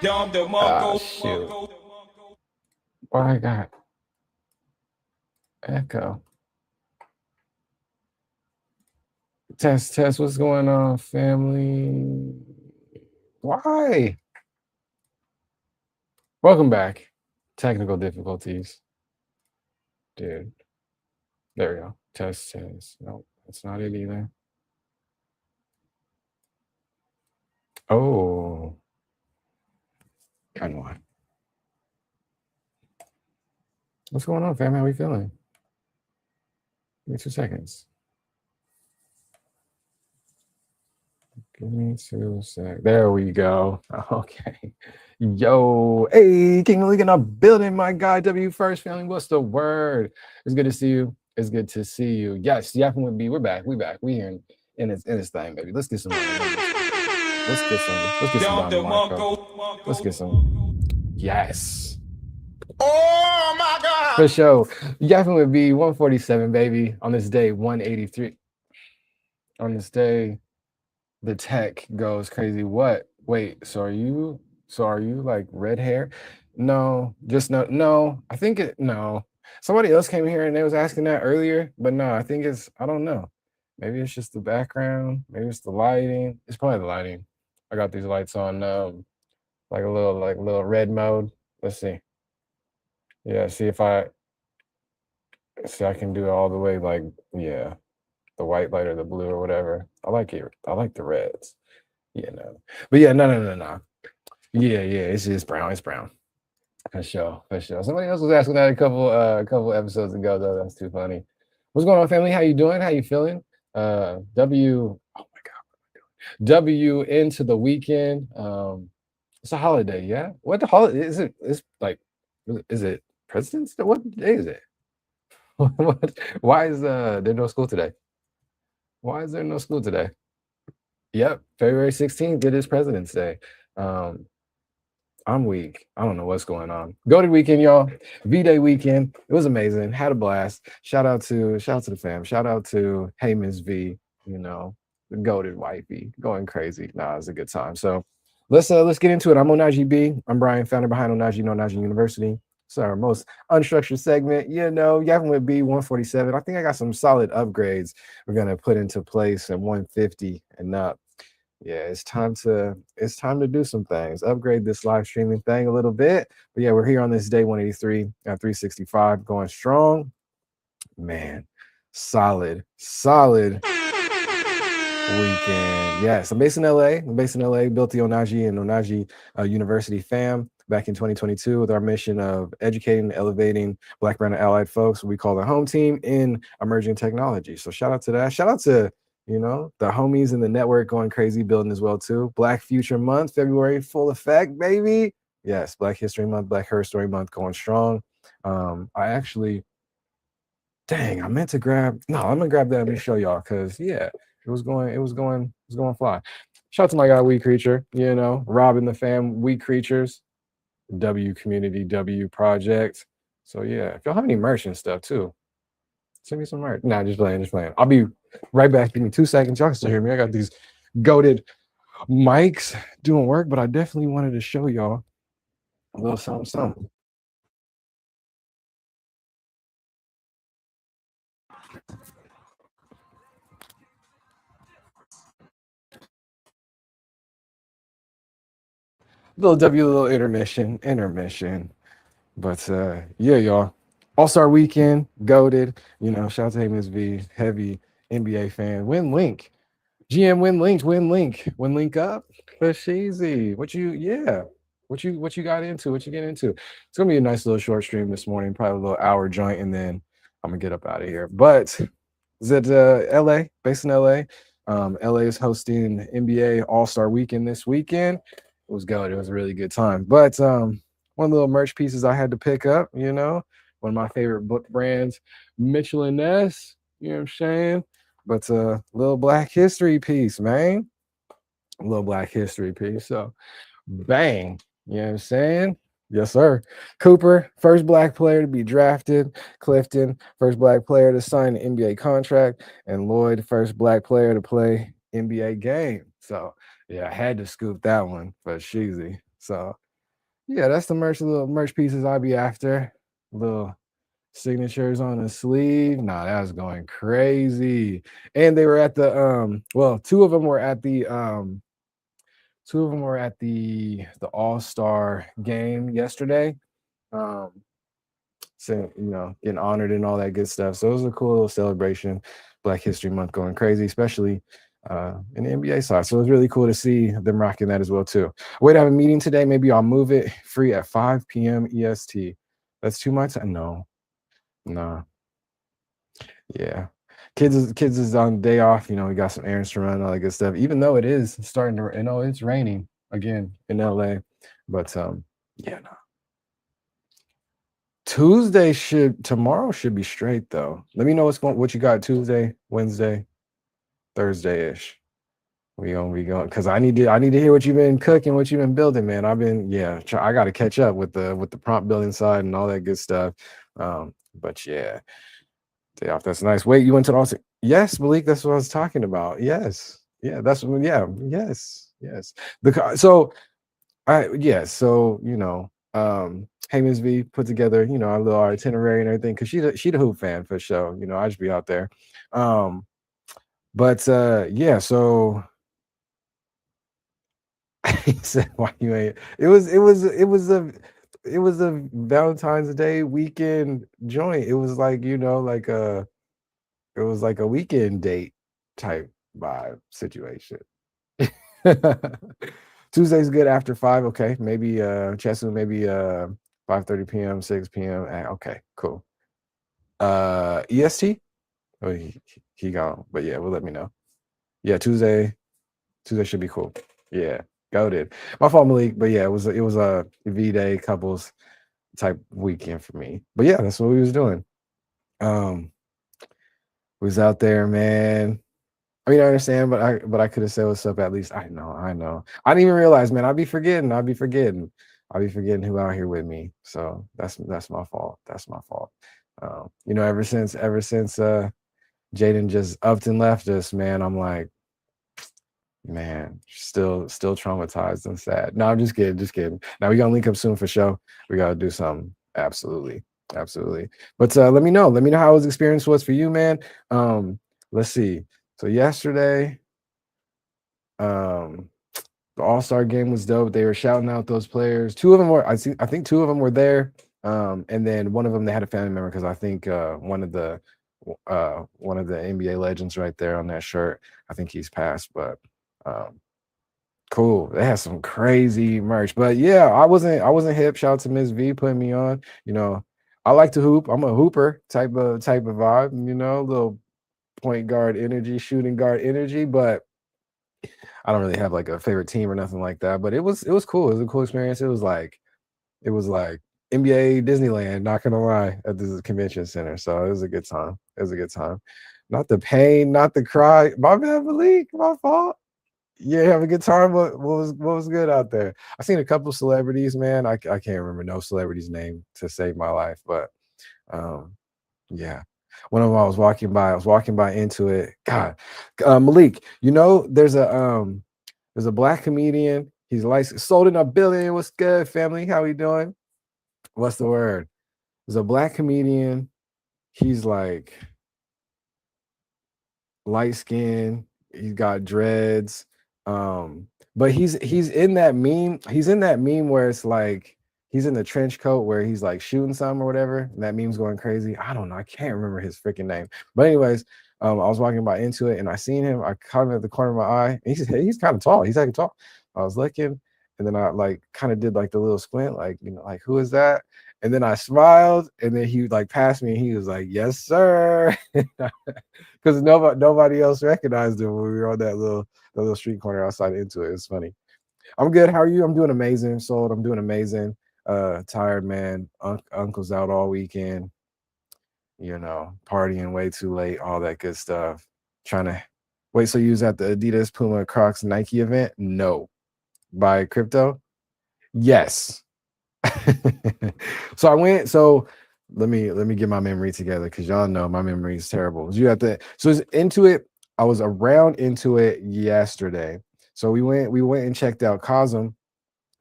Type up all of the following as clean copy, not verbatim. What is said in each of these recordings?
Ah, shoot. What I got? Echo. Test, test. What's going on, family? Why? Welcome back. Technical difficulties. Dude. There we go. Test, test. No, that's not it either. Oh. Kind of one. What's going on, fam? How we feeling? Give me 2 seconds. Give me 2 seconds. There we go. Okay. Yo, hey, King League in the building, my guy. W first family. What's the word? It's good to see you. It's good to see you. Yes, Yappin YwB. We're back. We back. We here in this thing, baby. Let's get some. Let's get some Don Marco. Let's get some. Yes. Oh my God. For sure. Yappin YwB147, baby. On this day 183. On this day, the tech goes crazy. What? Wait, so are you like red hair? No, just no. I think no. Somebody else came here and they was asking that earlier, but no, I think I don't know. Maybe it's just the background, maybe it's the lighting. It's probably the lighting. I got these lights on like a little red mode. Let's see. Yeah, see if I can do it all the way, like, yeah, the white light or the blue or whatever. I like it. I like the reds. Yeah, no. But yeah, no. Yeah, it's brown. It's brown. For sure. Somebody else was asking that a couple episodes ago, though. That's too funny. What's going on, family? How you doing? How you feeling? W. Oh my God. W into the weekend. It's a holiday, yeah. What the holiday is it? It's like, is it President's Day? What day is it? What? Why is there no school today? Why is there no school today? Yep, February 16th. It is President's Day. I'm weak. I don't know what's going on. GOATED weekend, y'all. VDAY weekend. It was amazing. Had a blast. Shout out to the fam. Shout out to Hey Miss V. You know, the GOATED wifey going crazy. Nah, it was a good time. So let's get into it. I'm Onaji B. I'm Brian, founder behind Onaji University. It's our most unstructured segment. You know, Yappin YwB147. I think I got some solid upgrades we're gonna put into place at 150 and up. Yeah, it's time to do some things. Upgrade this live streaming thing a little bit. But yeah, we're here on this day 183 at 365, going strong. Man, solid weekend. Yes, I'm based in LA. Built the Onaji and Onaji University fam back in 2022 with our mission of educating and elevating Black, brown, and allied folks. We call the home team in emerging technology. So shout out to that. Shout out to the homies in the network going crazy, building as well too. Black Future Month, February, full effect, baby. Yes, Black History Month, Black Her Story Month, going strong. I meant to grab. No, I'm gonna grab that and show y'all because yeah, it was going fly. Shout out to my guy We Creature, Rob and the fam, We Creatures, W Community, W Project. So yeah, if y'all have any merch and stuff too, send me some merch. Nah, just playing. I'll be right back. Give me 2 seconds. Y'all can still hear me. I got these GOATED mics doing work, but I definitely wanted to show y'all a little something. Little intermission. But yeah, y'all. All-Star weekend, GOATED. Shout out to Amos V, heavy NBA fan. Win link. GM win link up. Fashizi. What you got into? What you get into? It's gonna be a nice little short stream this morning, probably a little hour joint, and then I'm gonna get up out of here. But is it LA, based in LA? LA is hosting NBA All-Star weekend this weekend. It was good. It was a really good time. But one of the little merch pieces I had to pick up, one of my favorite book brands, Mitchell and Ness, you know what I'm saying? But a little Black history piece, man. A little Black history piece. So bang, you know what I'm saying? Yes, sir. Cooper, first Black player to be drafted. Clifton, first Black player to sign an NBA contract. And Lloyd, first Black player to play NBA game. So yeah, I had to scoop that one for Sheezy. So Yeah, that's the little merch pieces I be after. Little signatures on the sleeve. Nah, that was going crazy. And they were at the well, two of them were at the All-Star game yesterday. Um so getting honored and all that good stuff. So it was a cool little celebration. Black History Month going crazy, especially in the NBA side. So it was really cool to see them rocking that as well too. Wait, to have a meeting today. Maybe I'll move it free at 5 p.m. EST. That's too much. No, nah, yeah. Kids is on day off. We got some errands to run, all that good stuff. Even though it is starting to, it's raining again in LA, but yeah, no. Tomorrow should be straight though. Let me know what you got Tuesday, Wednesday, Thursday ish. We gonna be going because I need to hear what you've been cooking, what you've been building, man. I got to catch up with the prompt building side and all that good stuff. But yeah, day off. That's nice. Wait, you went to the also? Yes, Malik. That's what I was talking about. Yes, yeah. Yeah, yes. Hey Ms. V put together, our little itinerary and everything because she the hoop fan for sure. I just be out there. But yeah, so he said why you ain't it was a Valentine's Day weekend joint. It was like, it was like a weekend date type vibe situation. Tuesday's good after 5. Okay. Maybe Chesu, maybe 5:30 p.m., 6 p.m. Okay, cool. EST? Oh, he gone. But yeah, we'll let me know. Yeah, Tuesday should be cool. Yeah, goated. My fault, Malik. But yeah, it was a VDAY couples type weekend for me. But yeah, that's what we was doing. We was out there, man. I mean, I understand, but I could have said what's up at least. I know. I didn't even realize, man. I'll be forgetting who out here with me. So that's my fault. That's my fault. Ever since Jaden just upped and left us, man, I'm like, man, still traumatized and sad. No, I'm just kidding. Now we gonna link up soon for sure. We gotta do something. Absolutely. But let me know how his experience was for you, man. Let's see. So yesterday, the All-Star game was dope. They were shouting out those players. I think two of them were there. And then one of them they had a family member because I think one of the NBA legends right there on that shirt. I think he's passed, but cool. They had some crazy merch. But yeah, I wasn't hip. Shout out to Ms. V putting me on. I like to hoop. I'm a hooper type of vibe, little point guard energy, shooting guard energy, but I don't really have like a favorite team or nothing like that. But it was cool. It was a cool experience. It was like NBA Disneyland, not gonna lie, at this convention center. So it was a good time. Not the pain, not the cry. My bad, Malik. My fault. Yeah, have a good time. What was good out there? I seen a couple celebrities, man. I can't remember no celebrity's name to save my life, but yeah. One of them I was walking by into it. God, Malik, there's a black comedian. He's like sold in a billion. What's good, family? How we doing? What's the word? There's a black comedian. He's like light skin. He's got dreads. But he's in that meme. He's in that meme where it's like he's in the trench coat where he's like shooting some or whatever. And that meme's going crazy. I don't know. I can't remember his freaking name. But anyways, I was walking by into it and I seen him. I caught him at the corner of my eye. He's kind of tall. He's like tall. I was looking, and then I like kind of did like the little squint, like like who is that? And then I smiled, and then he like passed me, and he was like, "Yes, sir," because nobody else recognized him when we were on that little street corner outside into it. It's funny. I'm good. How are you? I'm doing amazing. Sold. I'm doing amazing. Tired, man. Uncle's out all weekend. Partying way too late. All that good stuff. Trying to wait. So you was at the Adidas, Puma, Crocs, Nike event? No. Buy crypto? Yes. So I went. So let me get my memory together because y'all know my memory is terrible. So it's into it. I was around into it yesterday. So we went and checked out Cosm.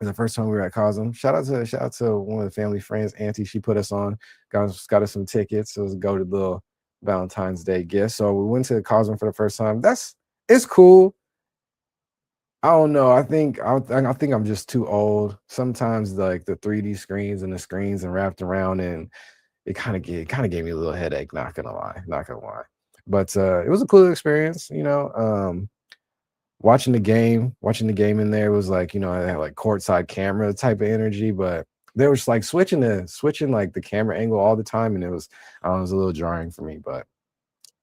was the first time we were at Cosm. Shout out to one of the family friends, Auntie. She put us on, got us some tickets. It was a goated little Valentine's Day gift. So we went to Cosm for the first time. It's cool. I don't know. I think I'm just too old. Sometimes like the 3D screens and the screens and wrapped around, and it kind of gave me a little headache. Not gonna lie. But it was a cool experience. Watching the game in there was like, I had like courtside camera type of energy, but they were just like switching like the camera angle all the time, and it was a little jarring for me, but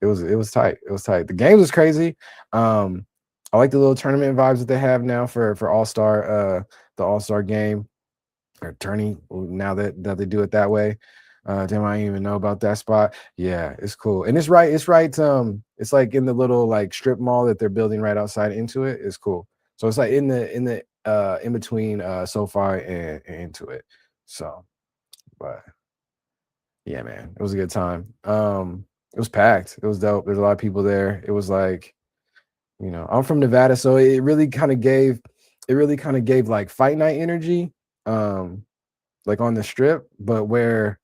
it was tight. It was tight. The game was crazy. I like the little tournament vibes that they have now for the All-Star game or tourney now that they do it that way. Damn, I didn't even know about that spot. Yeah, it's cool. And it's right. It's like in the little like strip mall that they're building right outside into it. It's cool. So it's like in between SoFi and into it. So, but yeah, man, it was a good time. It was packed. It was dope. There's a lot of people there. It was like, I'm from Nevada, so it really kind of gave like fight night energy. Like on the strip, but where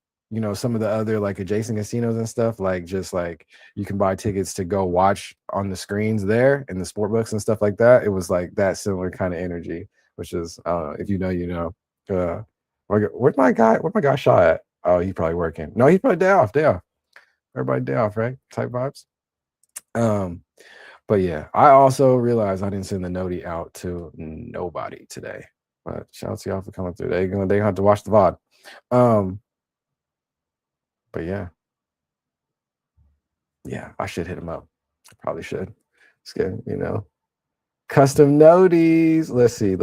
some of the other like adjacent casinos and stuff, like just like you can buy tickets to go watch on the screens there and the sport books and stuff like that. It was like that similar kind of energy, which is if you know, where'd my guy Shaw at? Oh, he's probably working. No, he's probably day off. Everybody day off, right? Type vibes. Um, but yeah, I also realized I didn't send the noti out to nobody today. But shout out to y'all for coming through. They have to watch the VOD. Um, but yeah, I should hit him up. I probably should. It's good, Custom noties. Let's see.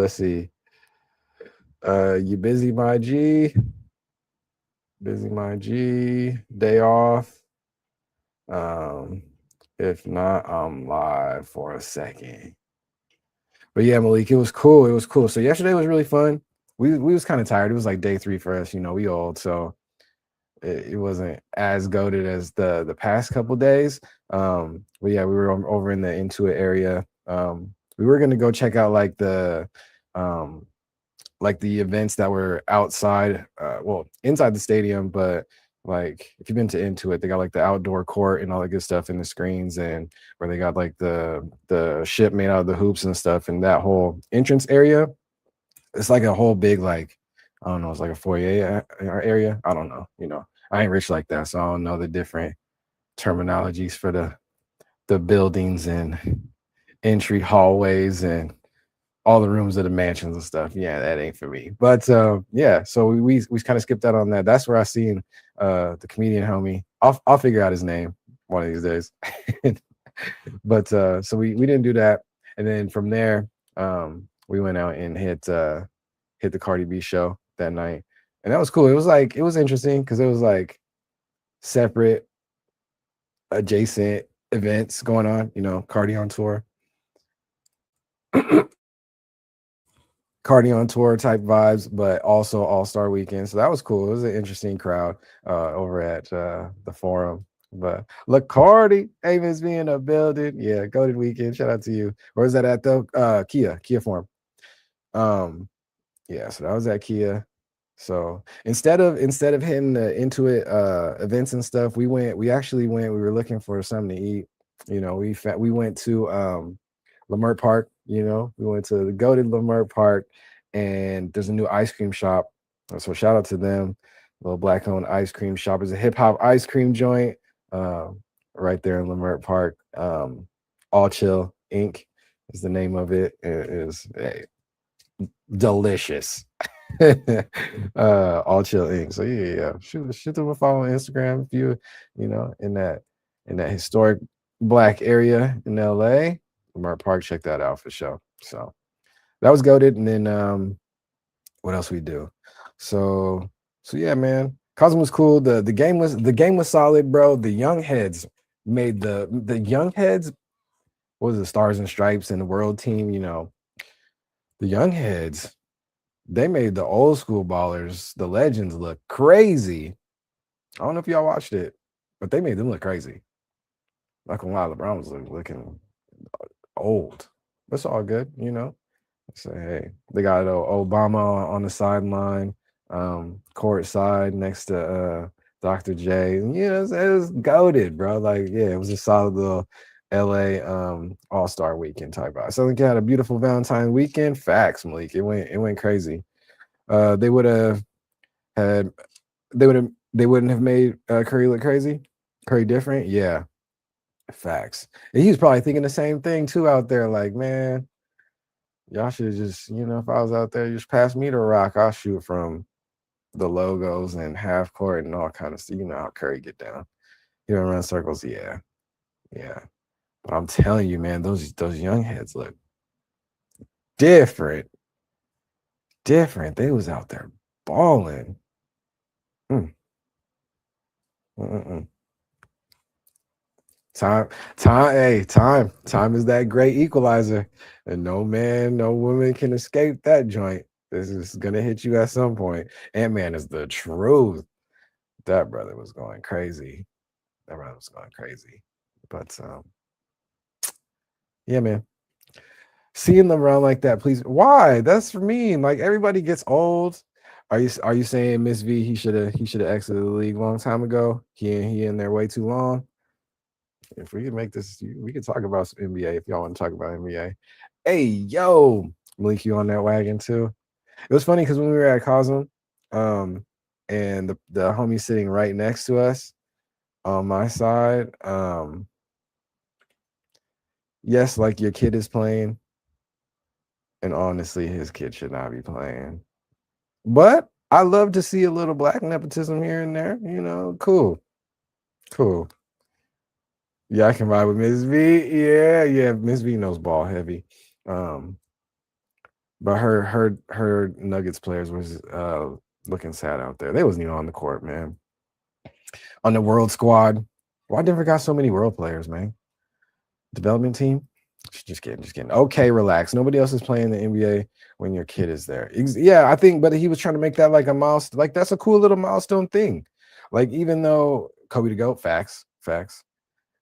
You busy, my G? Busy, my G. Day off. If not, I'm live for a second. But yeah, Malik, it was cool. It was cool. So yesterday was really fun. We was kind of tired. It was like day 3 for us. We old, so it wasn't as goated as the past couple days. But yeah, we were over in the Intuit area. We were gonna go check out like the events that were outside, well, inside the stadium, but like if you've been to Intuit, they got like the outdoor court and all that good stuff in the screens, and where they got like the ship made out of the hoops and stuff, and that whole entrance area. It's like a whole big like, I don't know, it's like a foyer area. I don't know, I ain't rich like that, so I don't know the different terminologies for the buildings and entry hallways and all the rooms of the mansions and stuff. Yeah, that ain't for me. But yeah, so we kind of skipped out on that. That's where I seen the comedian homie. I'll figure out his name one of these days. But so we didn't do that. And then from there, we went out and hit the Cardi B show that night. And that was cool. It was interesting because it was like separate adjacent events going on, Cardi on tour. Cardi on tour type vibes, but also All-Star Weekend. So that was cool. It was an interesting crowd over at the Forum. But look, Cardi, Amos being a building. Yeah, GOATED Weekend. Shout out to you. Where was that at though? Kia Forum. Um, yeah, so that was at Kia. So instead of hitting the Intuit events and stuff, we were looking for something to eat. We went to Lamert Park. We went to the goated Lamert Park, and there's a new ice cream shop. So shout out to them. Little black owned ice cream shop. It's a hip hop ice cream joint right there in Lamert Park. All Chill Inc. is the name of it. It is delicious. All Chill Inc. So yeah. Shoot them a follow on Instagram if you in that historic black area in LA. Lamar Park, check that out for sure. So that was goated. And then what else we do? So yeah, man. Cosmo was cool. The game was solid, bro. The young heads made the young heads, what was the Stars and Stripes and the World Team, the young heads, they made the old school ballers, the legends, look crazy. I don't know if y'all watched it, but they made them look crazy. Not gonna lie, LeBron was looking old. That's all good. So hey, they got Obama on the sideline, court side next to Dr. J. It was goated, bro. Like, yeah, it was a solid little LA All-Star weekend type vibe. So I think you had a beautiful Valentine weekend. Facts, Malik. It went crazy. They would have had they wouldn't have made Curry look crazy. Curry different, yeah. Facts. And he was probably thinking the same thing too out there. Like, man, y'all should just, if I was out there, just pass me the rock. I'll shoot from the logos and half court and all kind of stuff. You know how Curry get down. You know, run circles. Yeah. Yeah. But I'm telling you, man, those young heads look different. Different. They was out there balling. Time is that great equalizer, and no man, no woman can escape that joint. This is gonna hit you at some point. Ant-Man is the truth. That brother was going crazy. But yeah, man. Seeing them around like that, please. Why? That's for me. Like, everybody gets old. Are you saying Miss V, he should have exited the league a long time ago? He in there way too long. If we can make this, we can talk about some NBA if y'all want to talk about NBA. Hey, yo, Malik, you on that wagon too? It was funny because when we were at Cosm, and the homie sitting right next to us on my side, yes, like your kid is playing, and honestly, his kid should not be playing. But I love to see a little black nepotism here and there. Cool. Yeah, I can vibe with Miss V. Yeah, Miss V knows ball heavy. But her Nuggets players was looking sad out there. They wasn't even on the court, man. On the world squad. Why Denver got so many world players, man? Development team? Just kidding. Okay, relax. Nobody else is playing the NBA when your kid is there. Yeah, I think, but he was trying to make that like a milestone. Like, that's a cool little milestone thing. Like, even though Kobe the GOAT, facts.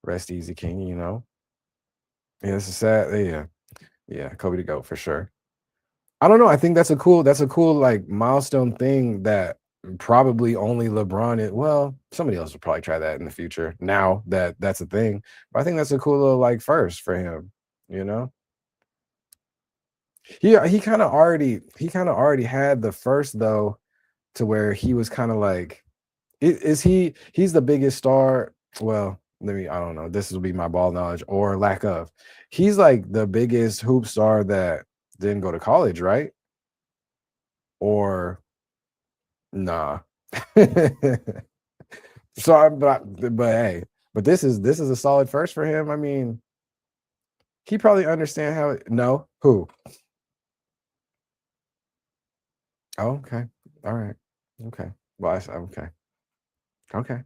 Rest easy, King, Yeah, this is sad. Yeah, Kobe the GOAT for sure. I don't know. I think that's a cool like milestone thing that probably only LeBron well, somebody else would probably try that in the future. Now that's a thing. But I think that's a cool little like first for him, he kind of already had the first though, to where he was kind of like, he's the biggest star. Well, I don't know. This will be my ball knowledge or lack of. He's like the biggest hoop star that didn't go to college, right? Or nah. So, but this is a solid first for him. I mean, he probably understand how no who. Oh, okay. All right. Okay. Well, okay.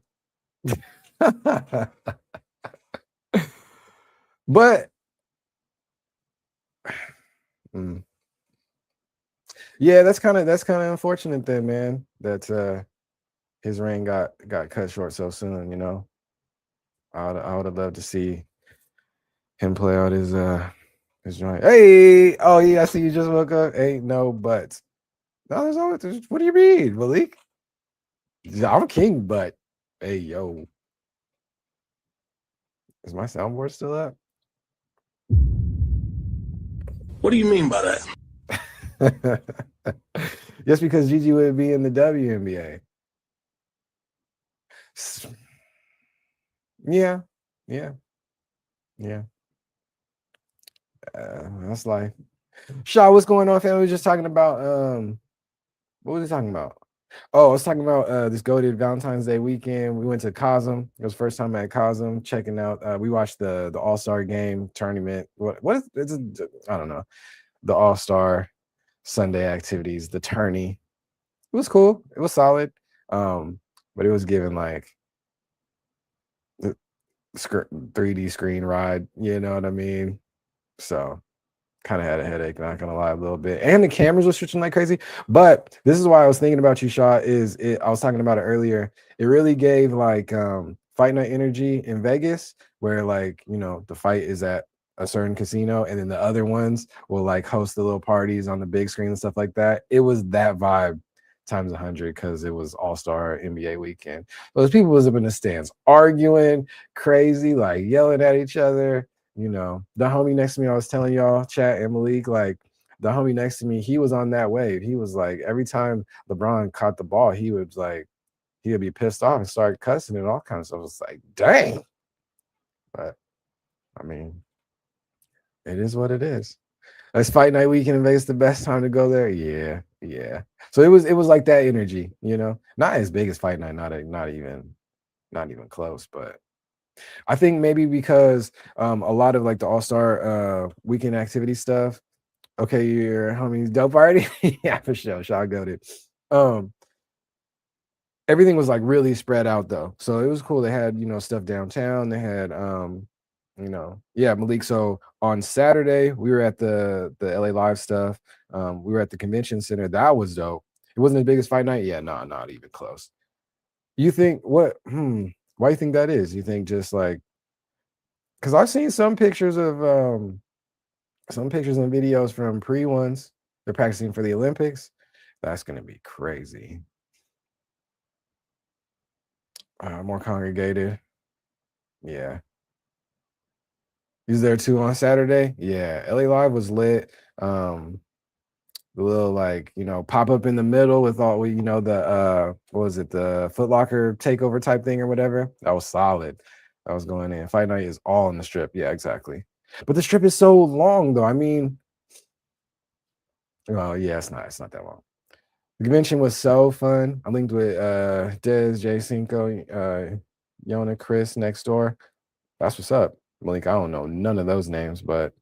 But yeah, that's kind of unfortunate then, man, that his reign got cut short so soon. I would have loved to see him play out his joint. Hey, oh yeah, I see you just woke up. Ain't no buts. No, there's always. What do you mean, Malik? I'm king, but hey, yo, is my soundboard still up? What do you mean by that? Just because Gigi would be in the WNBA. Yeah. That's life. Shaw, what's going on, family? We were just talking about what was he talking about? Oh, I was talking about this GOATED Valentine's Day weekend. We went to Cosm. It was first time at Cosm, checking out. We watched the All-Star game tournament. What is it? I don't know. The All-Star Sunday activities, the tourney. It was cool. It was solid. But it was given like the 3D screen ride, you know what I mean? So kind of had a headache, not gonna lie, a little bit. And the cameras were switching like crazy. But this is why I was thinking about you, Shaw. I was talking about it earlier. It really gave like fight night energy in Vegas, where like the fight is at a certain casino, and then the other ones will like host the little parties on the big screen and stuff like that. It was that vibe times 100 because it was All-Star NBA weekend. Those people was up in the stands arguing crazy, like yelling at each other. You know, the homie next to me, I was telling y'all, Chat and Malik, like the homie next to me, he was on that wave. He was like, every time LeBron caught the ball, he would be pissed off and start cussing and all kinds of stuff. It's like, dang. But I mean, it is what it is. It's fight night weekend in Vegas, the best time to go there. Yeah, yeah. So it was like that energy, you know, not as big as fight night, not even close. But I think maybe because a lot of like the All-Star weekend activity stuff. Okay, your homie's dope party. Yeah, for sure. Shot GOATED. Everything was like really spread out though. So it was cool. They had, stuff downtown. They had yeah, Malik. So on Saturday, we were at the LA Live stuff. We were at the convention center. That was dope. It wasn't as big as fight night. Yeah, no, not even close. You think what why you think that is? You think just like because I've seen some pictures and videos from pre-ones. They're practicing for the Olympics. That's gonna be crazy. More congregated. Yeah. He's there too on Saturday. Yeah. LA Live was lit. The little like, pop up in the middle with all the what was it, the Foot Locker takeover type thing or whatever. That was solid. That was going in. Fight night is all on the strip. Yeah, exactly. But the strip is so long though. I mean, well, yeah, it's not that long. The convention was so fun. I linked with Dez, J Cinco, Yona, Chris next door. That's what's up. Malik, I don't know none of those names, but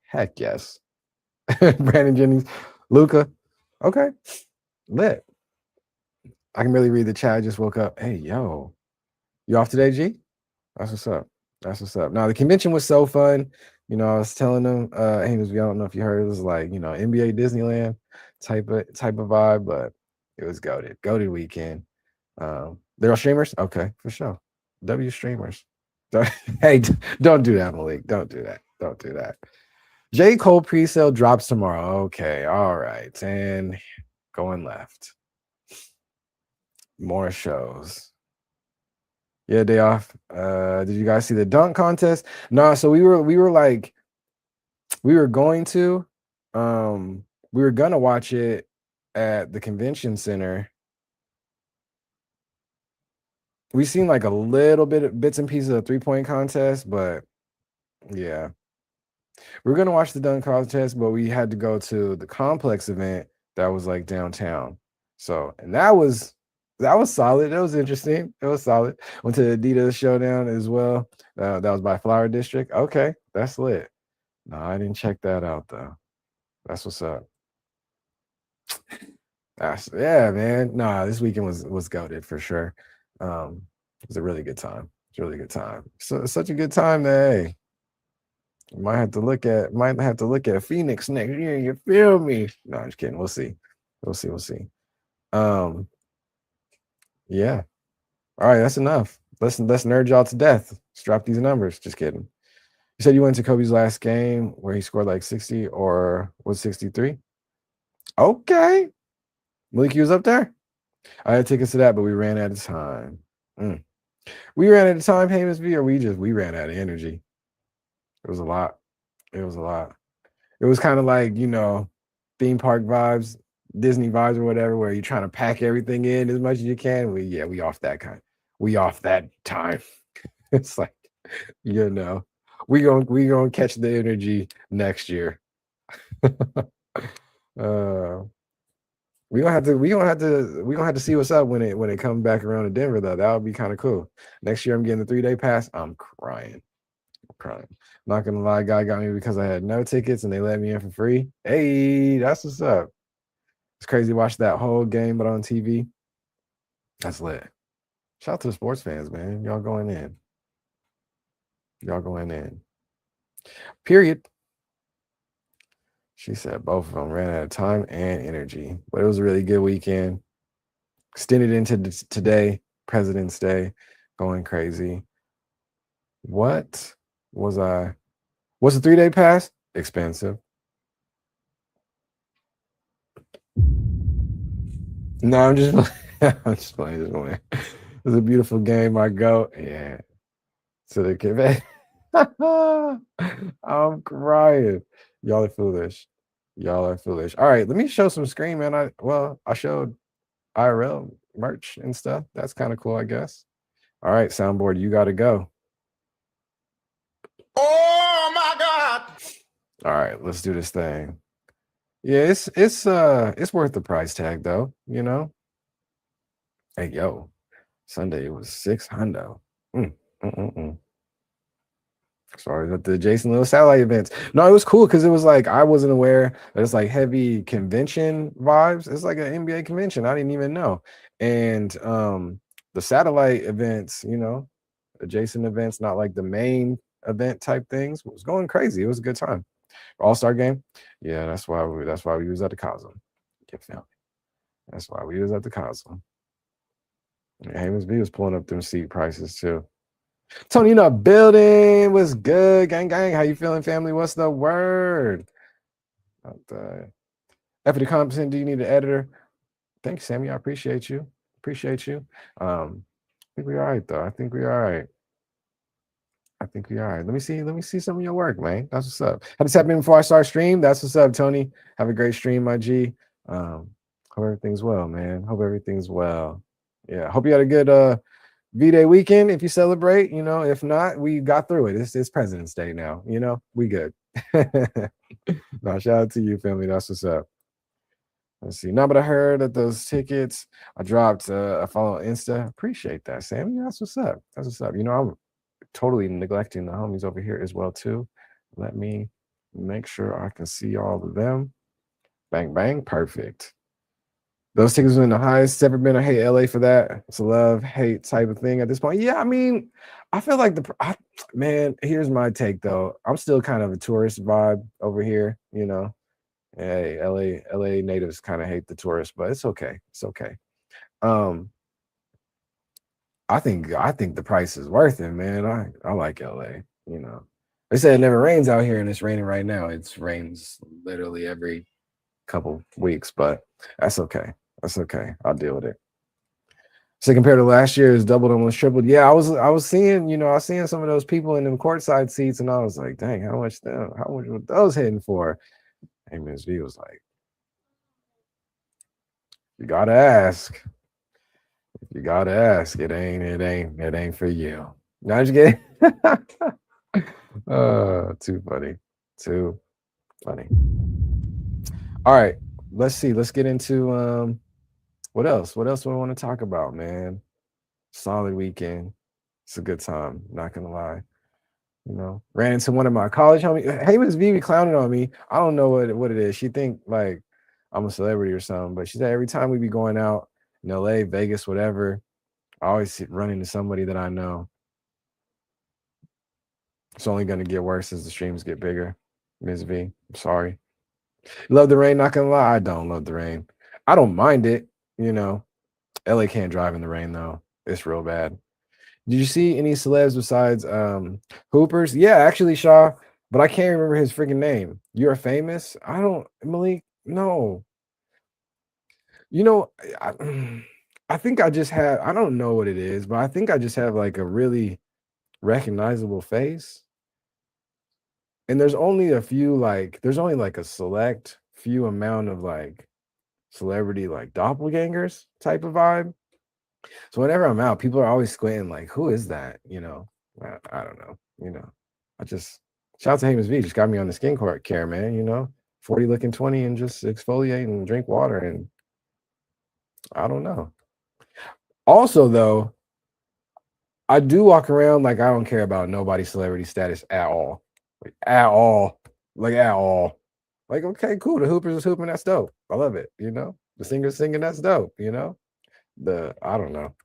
heck yes. Brandon Jennings, Luca. Okay. Lit. I can barely read the chat. I just woke up. Hey, yo. You off today, G? That's what's up. That's what's up. Now the convention was so fun. I was telling them, I don't know if you heard, it was like, NBA Disneyland type of vibe, but it was goated. Goated weekend. They're all streamers? Okay, for sure. W streamers. Hey, don't do that, Malik. Don't do that. Don't do that. J. Cole pre-sale drops tomorrow. Okay, all right. And going left. More shows. Yeah, day off. Did you guys see the dunk contest? No, so we were like, we were going to, we were gonna watch it at the convention center. We seen like a little bit of bits and pieces of 3-point contest, but yeah. We were gonna watch the dunk contest, but we had to go to the complex event that was like downtown. So, and that was solid. It was interesting. It was solid. Went to the Adidas Showdown as well. That was by Flower District. Okay, that's lit. No, I didn't check that out though. That's what's up. Yeah, man. Nah, this weekend was goated for sure. It was a really good time. It's a really good time. So such a good time that hey, might have to look at Phoenix next year. You feel me? No, I'm just kidding. We'll see. We'll see. We'll see. Yeah. All right, that's enough. Let's nerd y'all to death. Let's drop these numbers. Just kidding. You said you went to Kobe's last game where he scored like 60 or was 63? Okay. Malik, you was up there? I had tickets to that, but we ran out of time. We ran out of time, Hamus V, or we ran out of energy. It was a lot. It was a lot. It was kind of like, theme park vibes, Disney vibes or whatever, where you're trying to pack everything in as much as you can. We off that kind. We off that time. It's like, we gonna catch the energy next year. We gonna have to see what's up when it comes back around to Denver though. That would be kind of cool. Next year I'm getting the 3-day pass. I'm crying. Not gonna lie, guy got me because I had no tickets and they let me in for free. Hey, that's what's up. It's crazy to watch that whole game, but on TV. That's lit. Shout out to the sports fans, man. Y'all going in. Y'all going in. Period. She said both of them ran out of time and energy, but it was a really good weekend. Extended into today, President's Day, going crazy. What What's the 3-day pass? Expensive. No, I'm just I'm just playing this one. It's a beautiful game, my goat. Yeah. So the kid. I'm crying. Y'all are foolish. Y'all are foolish. All right, let me show some screen, man. I showed IRL merch and stuff. That's kind of cool, I guess. All right, soundboard, you got to go. Oh my God! All right, let's do this thing. Yeah, it's worth the price tag though, you know. Hey, yo, Sunday it was 600. Sorry, at the Jason Little satellite events. No, it was cool because it was like I wasn't aware that it's like heavy convention vibes. It's like an NBA convention. I didn't even know. And the satellite events, you know, adjacent events, not like the main event type things, was going crazy. It was a good time. All-Star game. Yeah, that's why we was at the Cosmo. You feel me? That's why we was at the Cosmo. Yeah, Havens V was pulling up them seat prices too. Tony in the building. What's good, gang? How you feeling, family? What's the word? After the content, do you need an editor? Thank you, Sammy. I appreciate you. I think we're all right, though. I think we're all right. Let me see some of your work, man. That's what's up. Had to tap in before I start stream. That's what's up, Tony. Have a great stream, my G. Hope everything's well, man. Hope everything's well. Yeah. Hope you had a good VDAY weekend if you celebrate, you know. If not, we got through it. It's President's Day now, you know. We good. No, shout out to you, family. That's what's up. Let's see. Now, but I heard that those tickets I dropped a follow on Insta. Appreciate that, Sammy. That's what's up. You know, I'm totally neglecting the homies over here as well too. Let me make sure I can see all of them. Bang bang, perfect. Those tickets were in the highest it's ever been. I hate LA for that. It's a love-hate type of thing at this point. Yeah, I mean, I feel like man, here's my take though. I'm still kind of a tourist vibe over here, you know. Hey, LA natives kind of hate the tourists, but it's okay. It's okay. I think the price is worth it, man. I like LA, you know. They said it never rains out here, and it's raining right now. It rains literally every couple weeks, but that's okay. That's okay. I'll deal with it. So compared to last year, it's doubled, almost tripled. Yeah, I was seeing, you know, I was seeing some of those people in them courtside seats, and I was like, dang, how much were those hitting for? Hey, Ms. V was like, you gotta ask. You gotta ask. It ain't for you. Not just kidding. Too funny. Too funny. All right. Let's see. Let's get into what else? What else do I want to talk about, man? Solid weekend. It's a good time, not gonna lie. You know, ran into one of my college homies. Hey, Miss V clowning on me. I don't know what it is. She think like I'm a celebrity or something, but she said every time we be going out in LA, Vegas, whatever, I always run into somebody that I know. It's only gonna get worse as the streams get bigger. Ms. V, I'm sorry. Love the rain, not gonna lie. I don't love the rain. I don't mind it, you know. LA can't drive in the rain though. It's real bad. Did you see any celebs besides Hoopers? Yeah, actually, Shaw, but I can't remember his freaking name. You're famous? I don't, Malik, no. You know, I think I just have, I don't know what it is, but I think I just have like a really recognizable face. And there's only a few, like, there's only like a select few amount of like celebrity, like doppelgangers type of vibe. So whenever I'm out, people are always squinting, like, who is that? You know, I don't know. You know, I just shout out to Hamus V, just got me on the skin care, man. You know, 40 looking 20 and just exfoliate and drink water. And I don't know. Also, though, I do walk around like I don't care about nobody's celebrity status at all. Like, at all. Like, at all. Like, okay, cool. The Hoopers is hooping. That's dope. I love it. You know, the singer's singing. That's dope. You know, I don't know.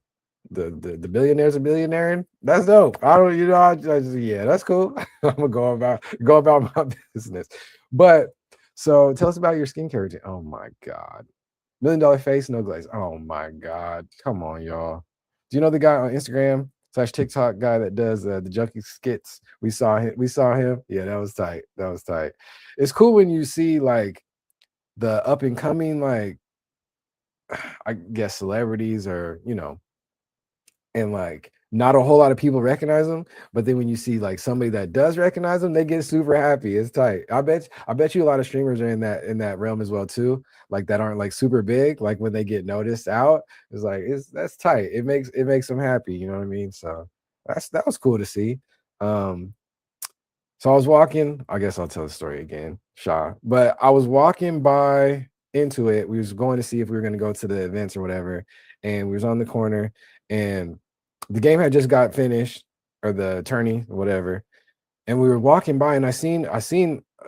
The billionaires are billionairing. That's dope. I don't, you know, I just, yeah, that's cool. I'm gonna go about my business. But so tell us about your skincare routine. Oh my God. $1 million face, no glaze. Oh my God. Come on, y'all. Do you know the guy on Instagram? slash TikTok guy that does the junkie skits. We saw him. Yeah, that was tight. That was tight. It's cool when you see like the up and coming, like I guess celebrities, or and like not a whole lot of people recognize them, but then when you see like somebody that does recognize them, they get super happy. It's tight. I bet you a lot of streamers are in that realm as well too, like that aren't like super big. Like when they get noticed out, it's like that's tight. It makes them happy. You know what I mean? So that was cool to see. um so I was walking, I guess I'll tell the story again, Shaw. But I was walking by into it. We was going to see if we were going to go to the events or whatever. And we was on the corner, and the game had just got finished, or the tourney, or whatever. And we were walking by, and I seen a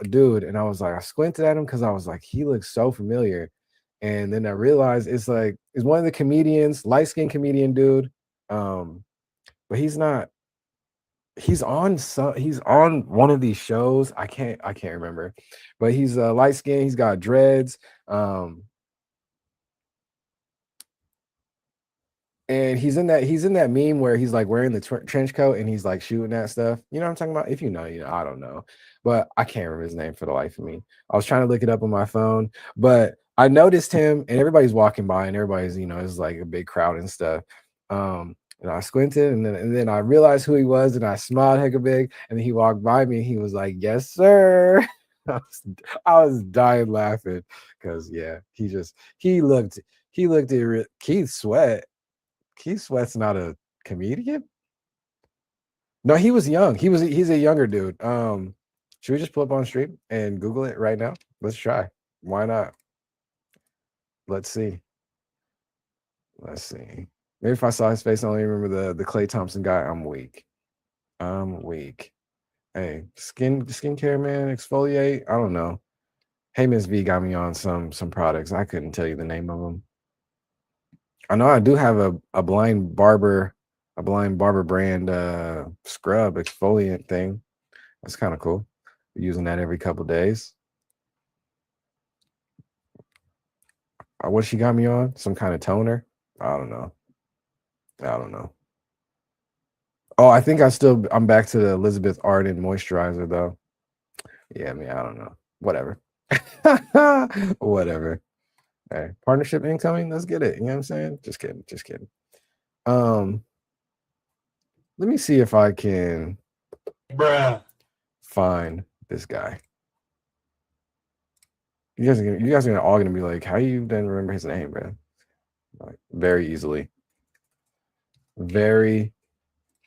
dude, and I was like, I squinted at him because I was like, he looks so familiar. And then I realized it's one of the comedians, light-skinned comedian dude. But he's on one of these shows. I can't remember, but he's light skinned, he's got dreads. And he's in that meme where he's like wearing the trench coat and he's like shooting at stuff. You know what I'm talking about? If you know, I don't know, but I can't remember his name for the life of me. I was trying to look it up on my phone, but I noticed him, and everybody's walking by, and everybody's, it's like a big crowd and stuff. And I squinted, and then I realized who he was, and I smiled hecka big, and then he walked by me, and he was like, "Yes, sir." I was dying laughing because yeah, he looked at Keith Sweat's not a comedian? No, he was young. He's a younger dude. Should we just pull up on stream and Google it right now? Let's try. Why not? Let's see. Let's see. Maybe if I saw his face, I only remember the Clay Thompson guy. I'm weak. I'm weak. Hey, skincare man, exfoliate. I don't know. Hey, Miss V got me on some products. I couldn't tell you the name of them. I know I do have a blind barber brand scrub exfoliant thing. That's kind of cool. Using that every couple days. What she got me on? Some kind of toner? I don't know. I don't know. Oh, I think I'm back to the Elizabeth Arden moisturizer though. Yeah, I mean, I don't know. Whatever. Whatever. Hey, partnership incoming. Let's get it. You know what I'm saying? Just kidding. Just kidding. Um, let me see if I can find this guy. You guys are all gonna be like, how you didn't remember his name, bro? Like, very easily. Very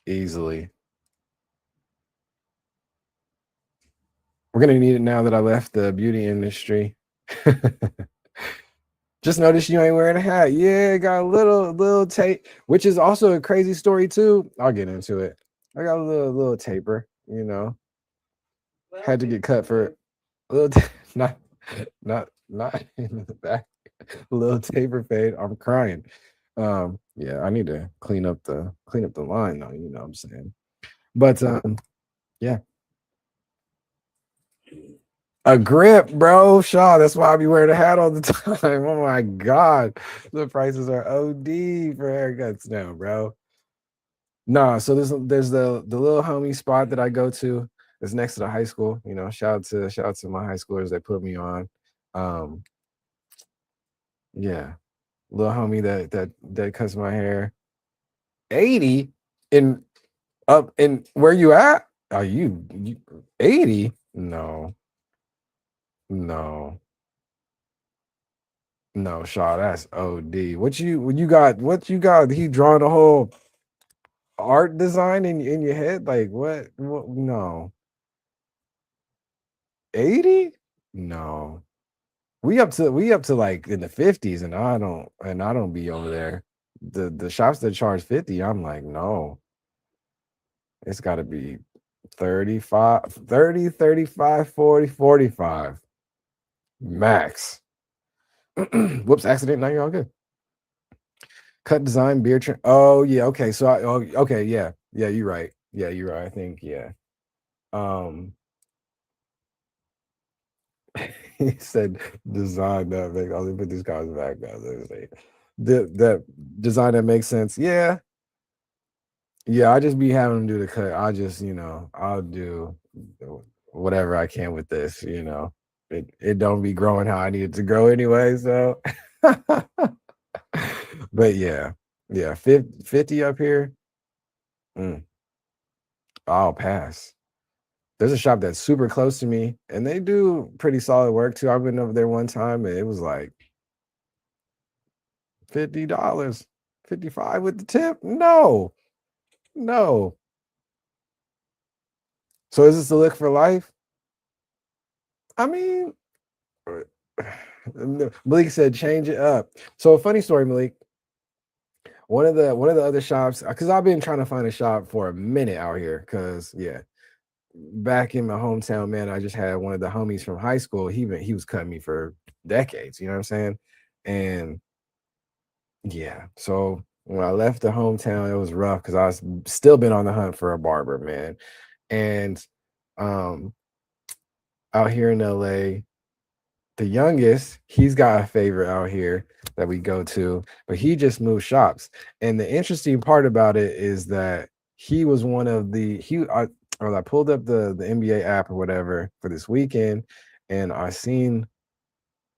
easily. We're gonna need it now that I left the beauty industry. Just noticed you ain't wearing a hat. Yeah, got a little tape, which is also a crazy story too. I'll get into it. I got a little taper, had to get cut for a little not in the back. A little taper fade. I'm crying. Yeah, I need to clean up the line though, you know what I'm saying? But yeah. A grip, bro. Shaw. That's why I be wearing a hat all the time. Oh my god. The prices are OD for haircuts now, bro. Nah, so there's the little homie spot that I go to. It's next to the high school. Shout out to my high schoolers that put me on. Um, yeah. Little homie that cuts my hair. 80 in up in where you at? Are you 80? No. No. No, Shaw, that's OD. What you got? He drawing a whole art design in your head? Like what no. 80? No. We up to like in the 50s, and I don't be over there. The shops that charge 50, I'm like, no. It's gotta be 35, 30, 35, 40, 45. Max. Whoops, accident. Now you're all good. Cut design, beard trim. Oh yeah, okay. Okay, yeah. Yeah, you're right. Yeah, you're right. I think, yeah. Um he said design that make I'll put these guys back, guys. The design that makes sense. Yeah. Yeah, I just be having them do the cut. I just, I'll do whatever I can with this, It don't be growing how I need it to grow anyway, so but yeah. Yeah, 50 up here, mm, I'll pass. There's a shop that's super close to me, and they do pretty solid work too. I've been over there one time, and it was like $50, 55 with the tip. No, no. So is this the look for life? I mean, Malik said change it up. So a funny story, Malik. One of the other shops, because I've been trying to find a shop for a minute out here. Because yeah, back in my hometown, man, I just had one of the homies from high school. He was cutting me for decades. You know what I'm saying? And yeah, so when I left the hometown, it was rough because I was still been on the hunt for a barber, man. And um, out here in LA, the youngest, he's got a favorite out here that we go to, but he just moved shops. And the interesting part about it is that he was one of the I pulled up the NBA app or whatever for this weekend, and I seen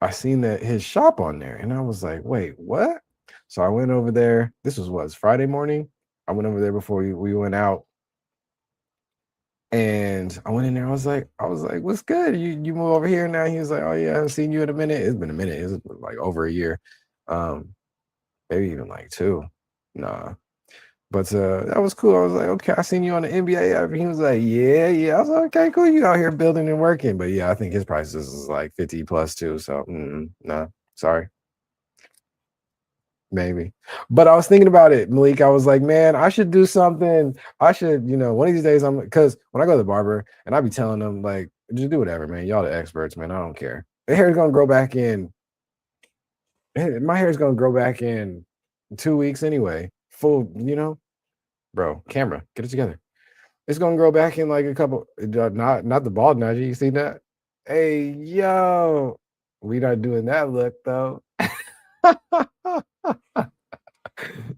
that his shop on there, and I was like, wait, what? So I went over there. This was Friday morning. I went over there before we went out, and I went in there. I was like, what's good? You move over here now? He was like, oh yeah, I haven't seen you in a minute. It's been a minute. It's like over a year, um, maybe even like two. Nah, but that was cool. I was like, okay, I seen you on the NBA app. And he was like, yeah, yeah. I was like, okay, cool. You out here building and working. But yeah, I think his prices is like 50 plus too. So nah, sorry. Maybe. But I was thinking about it, Malik. I was like, man, I should do something. I should, one of these days because when I go to the barber and I be telling them, like, just do whatever, man. Y'all the experts, man. I don't care. The hair's gonna grow back in. My hair's gonna grow back in 2 weeks anyway. Full, bro, camera, get it together. It's gonna grow back in like a couple, not the bald Najee. You see that? Hey, yo, we not doing that look though.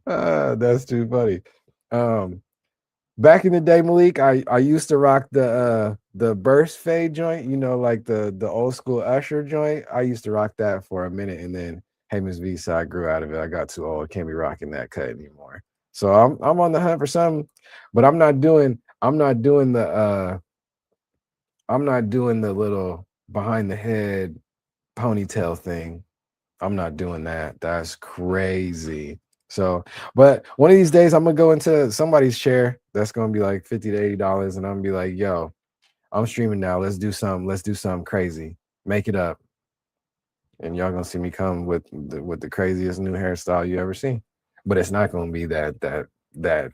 That's too funny. Um, Back in the day, Malik, I used to rock the burst fade joint, like the old school Usher joint. I used to rock that for a minute, and then hey Miss V side grew out of it. I got too old, can't be rocking that cut anymore. So I'm on the hunt for something, but I'm not doing the little behind the head ponytail thing. I'm not doing that. That's crazy. So, but one of these days I'm gonna go into somebody's chair that's gonna be like $50 to $80, and I'm gonna be like, yo, I'm streaming now. Let's do something crazy. Make it up. And y'all gonna see me come with the craziest new hairstyle you ever seen. But it's not gonna be that that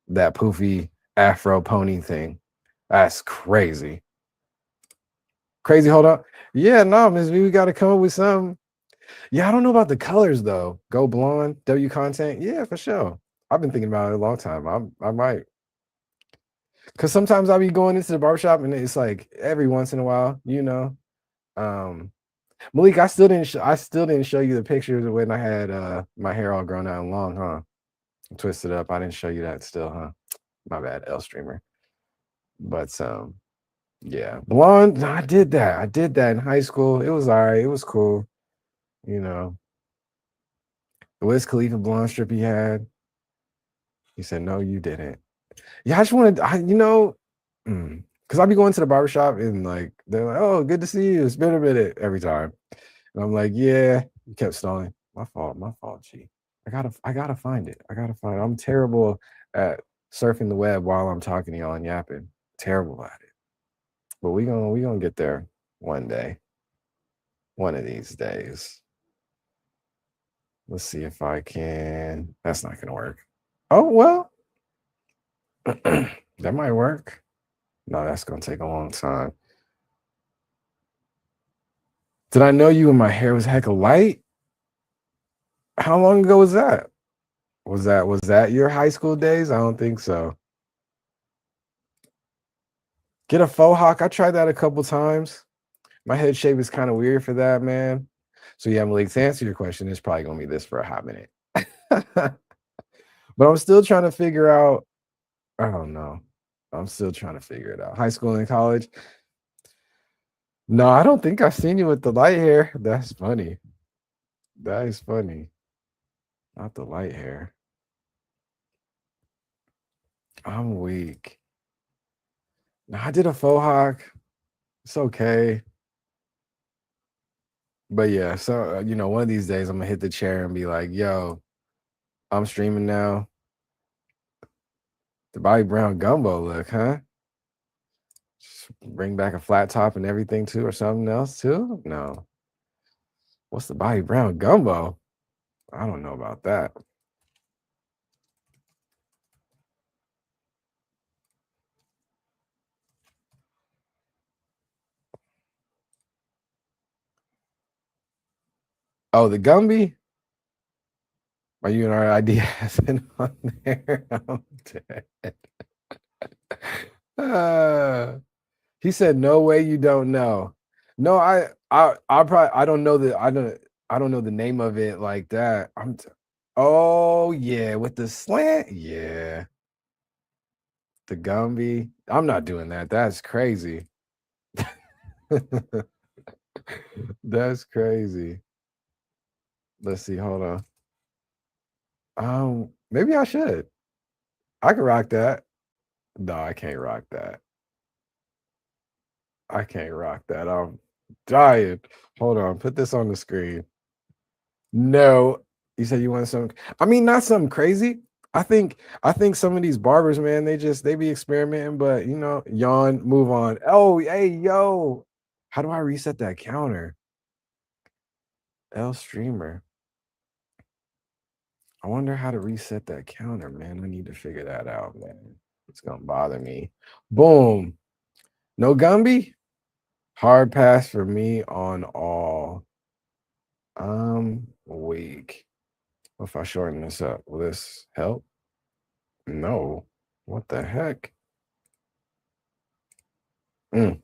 poofy afro pony thing. That's crazy. Crazy, hold on. Yeah, no, Miss V, we gotta come up with something. Yeah, I don't know about the colors though. Go blonde, W content. Yeah, for sure. I've been thinking about it a long time. I might, because sometimes I'll be going into the barbershop and it's like every once in a while, Um, Malik, I still didn't show you the pictures of when I had my hair all grown out and long, huh? Twisted up. I didn't show you that still, huh? My bad, L streamer. But yeah, blonde. No, I did that. I did that in high school. It was all right. It was cool. You know, the Wiz Khalifa blonde strip he had. He said, no, you didn't. Yeah, I just wanted, because I'll be going to the barbershop and like, they're like, oh, good to see you. It's been a minute every time. And I'm like, yeah, you kept stalling. My fault, G. I gotta find it. I gotta find it. I'm terrible at surfing the web while I'm talking to y'all and yapping. Terrible at it. But we gonna get there one day. One of these days. Let's see if I can. That's not gonna work. Oh well. That might work. No, that's gonna take a long time. Did I know you when my hair was hecka light? How long ago was that? Was that your high school days? I don't think so. Get a faux hawk. I tried that a couple times. My head shape is kind of weird for that, man. So yeah, Malik, to answer your question, it's probably gonna be this for a hot minute. But I'm still trying to figure out. I don't know. I'm still trying to figure it out. High school and college. No, I don't think I've seen you with the light hair. That's funny. That is funny. Not the light hair. I'm weak. No, I did a faux hawk. It's okay. But yeah, so one of these days I'm gonna hit the chair and be like, yo, I'm streaming now. The Bobby Brown gumbo look, huh? Just bring back a flat top and everything too, or something else too? No. What's the Bobby Brown gumbo? I don't know about that. Oh, the Gumby? Are you and our idea has been on there? I'm dead. He said, "No way, you don't know." No, I probably I don't know the name of it like that. Oh yeah, with the slant, yeah, the Gumby. I'm not doing that. That's crazy. That's crazy. Let's see. Hold on. Maybe I should. I can rock that. No, I can't rock that. I can't rock that. I'm dying. Hold on. Put this on the screen. No, you said you want some. I mean, not something crazy. I think some of these barbers, man, they be experimenting, but yawn, move on. Oh, hey, yo. How do I reset that counter? L streamer. I wonder how to reset that counter, man. I need to figure that out, man. It's gonna bother me. Boom. No Gumby? Hard pass for me on all. Weak. What if I shorten this up? Will this help? No. What the heck? No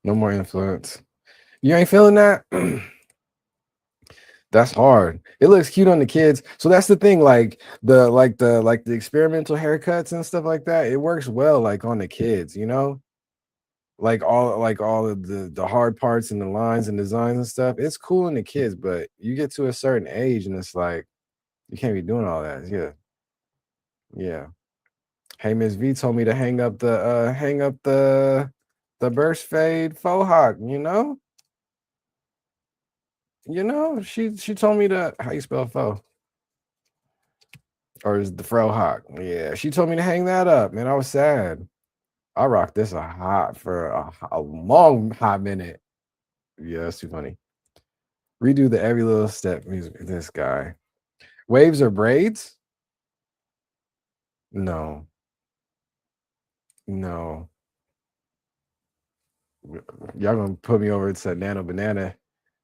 more influence. You ain't feeling that? That's hard. It looks cute on the kids. So that's the thing, like the experimental haircuts and stuff like that. It works well like on the kids, like all of the hard parts and the lines and designs and stuff. It's cool in the kids, but you get to a certain age and it's like you can't be doing all that. Yeah. Yeah. Hey, Miss V told me to hang up the burst fade faux hawk, she told me to how you spell faux? Or is the fro hawk? Yeah, she told me to hang that up, man. I was sad. I rocked this for a long hot minute. Yeah, that's too funny. Redo the every little step music. This guy. Waves or braids? No. No. Y'all gonna put me over to Nano Banana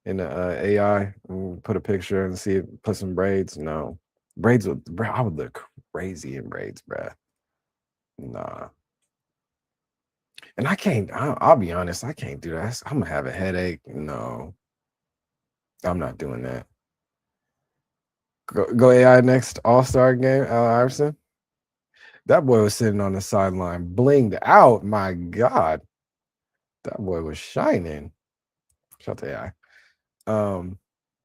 in the AI and put a picture and see it, put some braids? No. Braids I would look crazy in braids, bruh. Nah. And I'll be honest, I can't do that. I'm gonna have a headache. No, I'm not doing that. Go AI next All-Star game, Al Iverson. That boy was sitting on the sideline, blinged out. My God, that boy was shining. Shout out to AI.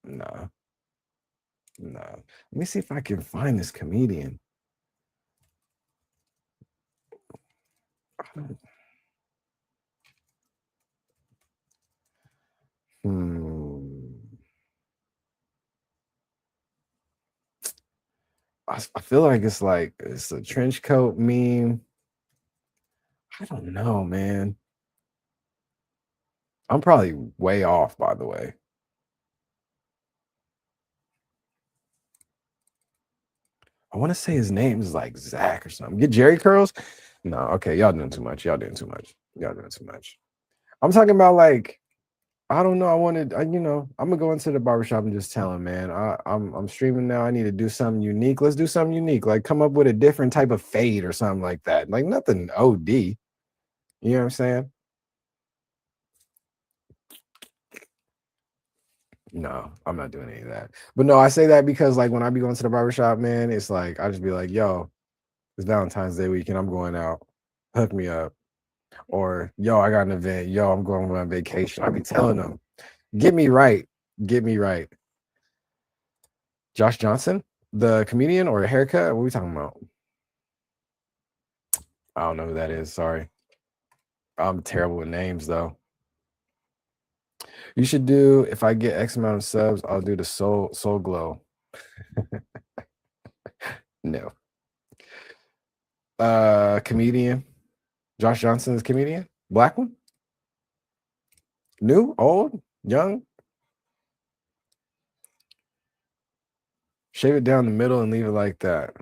No. Let me see if I can find this comedian. I feel like it's a trench coat meme. I don't know, man. I'm probably way off, by the way. I want to say his name is like Zach or something. Get Jerry curls? No, okay, y'all doing too much. Y'all doing too much. I'm talking about like I don't know. I'm gonna go into the barbershop and just tell him, man, I'm streaming now. I need to do something unique. Let's do something unique. Like come up with a different type of fade or something like that. Like nothing OD. You know what I'm saying? No, I'm not doing any of that. But no, I say that because like when I be going to the barbershop, man, it's like I just be like, yo, it's Valentine's Day weekend. I'm going out. Hook me up. Or yo, I got an event. Yo, I'm going on vacation. I be telling them, get me right. Get me right. Josh Johnson, the comedian or a haircut? What are we talking about? I don't know who that is. Sorry. I'm terrible with names though. You should do if I get X amount of subs, I'll do the soul glow. No. Comedian. Josh Johnson is comedian. Black one? New? Old? Young? Shave it down the middle and leave it like that.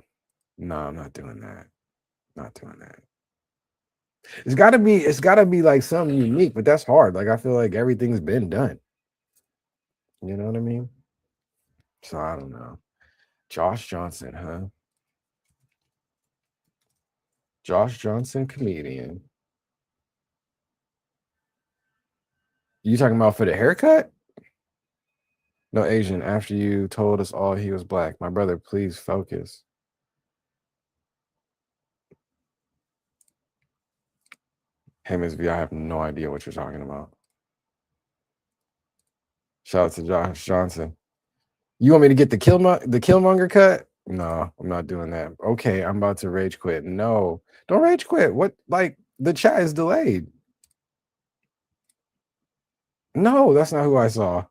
No, I'm not doing that. Not doing that. It's gotta be like something unique, but that's hard. Like I feel like everything's been done. You know what I mean? So I don't know. Josh Johnson, huh? Josh Johnson, comedian. You talking about for the haircut? No, Asian. After you told us all he was black. My brother, please focus. Hey, Miss V, I have no idea what you're talking about. Shout out to Josh Johnson. You want me to get the Killmonger cut? No, I'm not doing that. Okay, I'm about to rage quit. No, don't rage quit. What? Like the chat is delayed. No, that's not who I saw.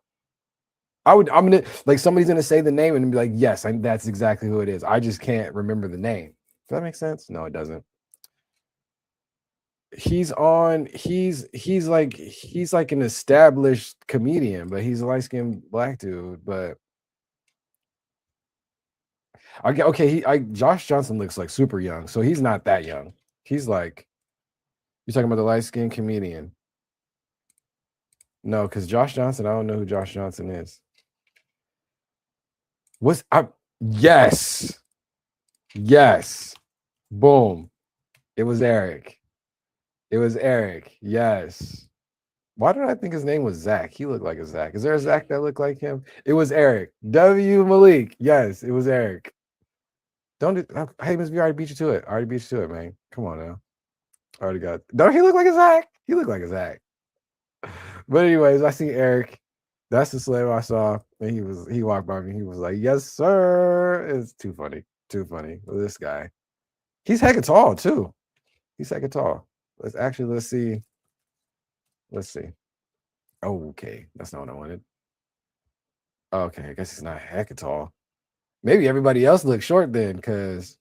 I'm gonna like somebody's gonna say the name and be like, yes, that's exactly who it is. I just can't remember the name. Does that make sense? No, it doesn't. He's like an established comedian, but he's a light-skinned black dude. But Josh Johnson looks like super young, so he's not that young. He's like, you're talking about the light-skinned comedian. No, because Josh Johnson, I don't know who Josh Johnson is. Yes. Yes. Boom. It was Eric. It was Eric. Yes. Why did I think his name was Zach? He looked like a Zach. Is there a Zach that looked like him? It was Eric. W. Malik. Yes, it was Eric. Don't do, hey, Miss V, I already beat you to it. I already beat you to it, man. Come on now. I already got. Don't he look like a Zach? He looked like a Zach. But anyways, I see Eric. That's the slave I saw. And he walked by me. He was like, yes, sir. It's too funny. Too funny. This guy. He's hecka tall, too. He's hecka tall. Let's see. Let's see. Oh, okay. That's not what I wanted. Okay, I guess he's not hecka tall. Maybe everybody else looks short then, because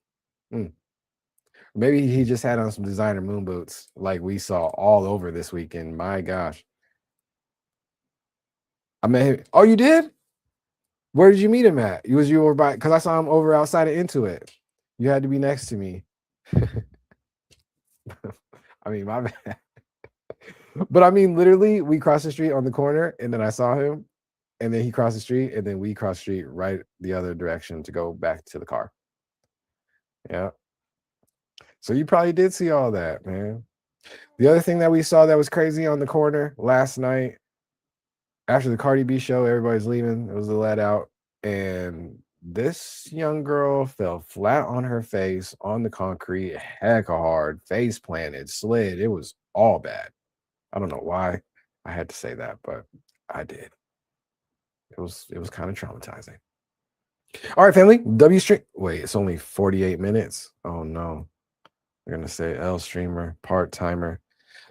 maybe he just had on some designer moon boots like we saw all over this weekend. My gosh. I met him. Oh, you did? Where did you meet him at? You were by, because I saw him over outside of Intuit. You had to be next to me. I mean, my bad. But I mean, literally, we crossed the street on the corner, and then I saw him, and then he crossed the street, and then we crossed the street right the other direction to go back to the car. Yeah. So you probably did see all that, man. The other thing that we saw that was crazy on the corner last night, after the Cardi B show, everybody's leaving. It was a let out, and this young girl fell flat on her face on the concrete, hecka hard, face planted, slid. It was all bad. I don't know why I had to say that, but I did. It was kind of traumatizing. All right, family. W stream. Wait, it's only 48 minutes. Oh no. They're gonna say L streamer, part timer.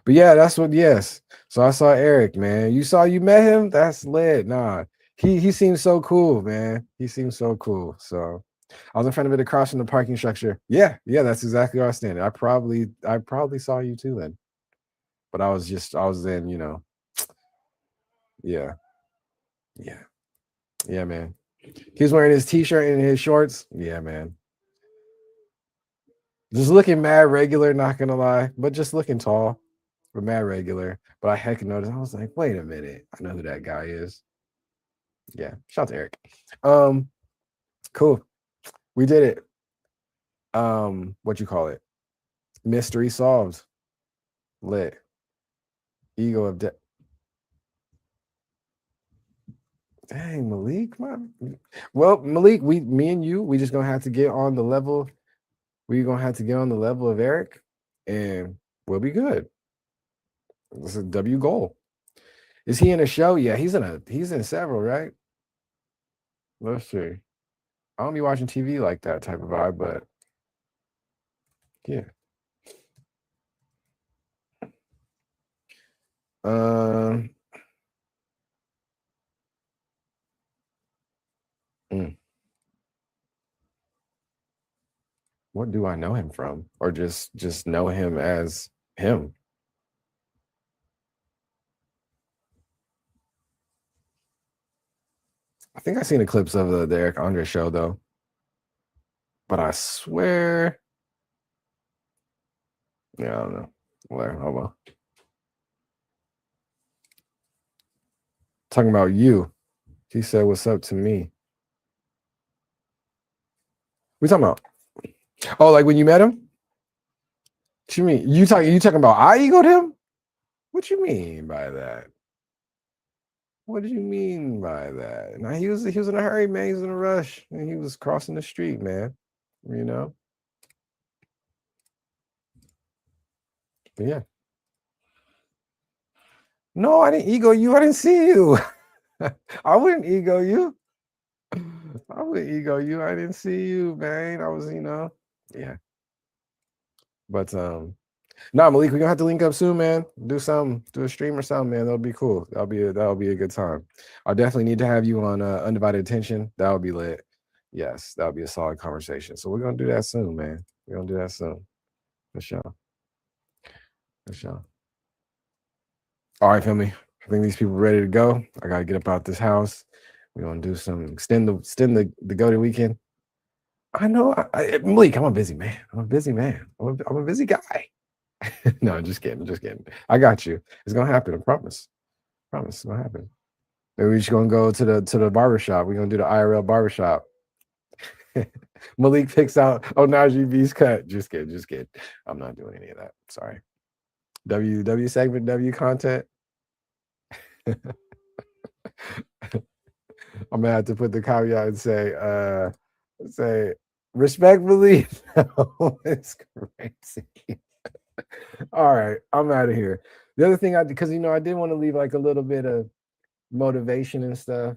But yeah, that's what. Yes. So I saw Eric, man. You met him. That's lit. Nah, he seems so cool, man. He seems so cool. So I was in front of it across from the parking structure. Yeah, that's exactly where I was standing. I probably saw you too then. But I was then, yeah, man. He was wearing his t-shirt and his shorts. Yeah, man. Just looking mad regular, not gonna lie, but just looking tall, but mad regular. But I heck noticed. I was like, wait a minute, I know who that guy is. Yeah, shout out to Eric. Cool. We did it. What you call it? Mystery solved. Lit. Ego of death. Dang, Malik, man. Well, Malik, me and you, we just gonna have to get on the level. We're gonna have to get on the level of Eric, and we'll be good. This is a W goal. Is he in a show? Yeah, he's in several, right? Let's see. I don't be watching TV like that type of vibe, but yeah. Um. mm. What do I know him from, or just know him as him? I think I seen the clips of the Eric Andre show though, but I swear, yeah, I don't know. Well, oh well. Talking about you, he said, "What's up to me?" We talking about? Oh, like when you met him? What you mean? You talking about I egoed him? What you mean by that? What do you mean by that? Now he was in a hurry, man. He was in a rush, and he was crossing the street, man. You know? But yeah. No, I didn't ego you. I didn't see you. I wouldn't ego you. I wouldn't ego you. I didn't see you, man. I was, yeah. But nah, Malik, we're gonna have to link up soon, man. Do something, do a stream or something, man. That'll be cool. That'll be a good time. I'll definitely need to have you on undivided attention. That would be lit. Yes, that'll be a solid conversation. So we're gonna do that soon, man. We're gonna do that soon. For sure. For sure. All right, family. I think these people are ready to go. I gotta get up out this house. We're gonna do some extend the GOATED weekend. I know, Malik. I'm a busy man. I'm a busy man. I'm a busy guy. No, just kidding. Just kidding. I got you. It's gonna happen. I promise. Promise. It's gonna happen. Maybe we're just gonna go to the barbershop. We're gonna do the IRL barbershop. Malik picks out Najee B's cut. Just kidding. Just kidding. I'm not doing any of that. Sorry. W segment, W content. I'm gonna have to put the caveat and say respectfully. No, it's crazy. All right, I'm out of here. The other thing because I did want to leave like a little bit of motivation and stuff.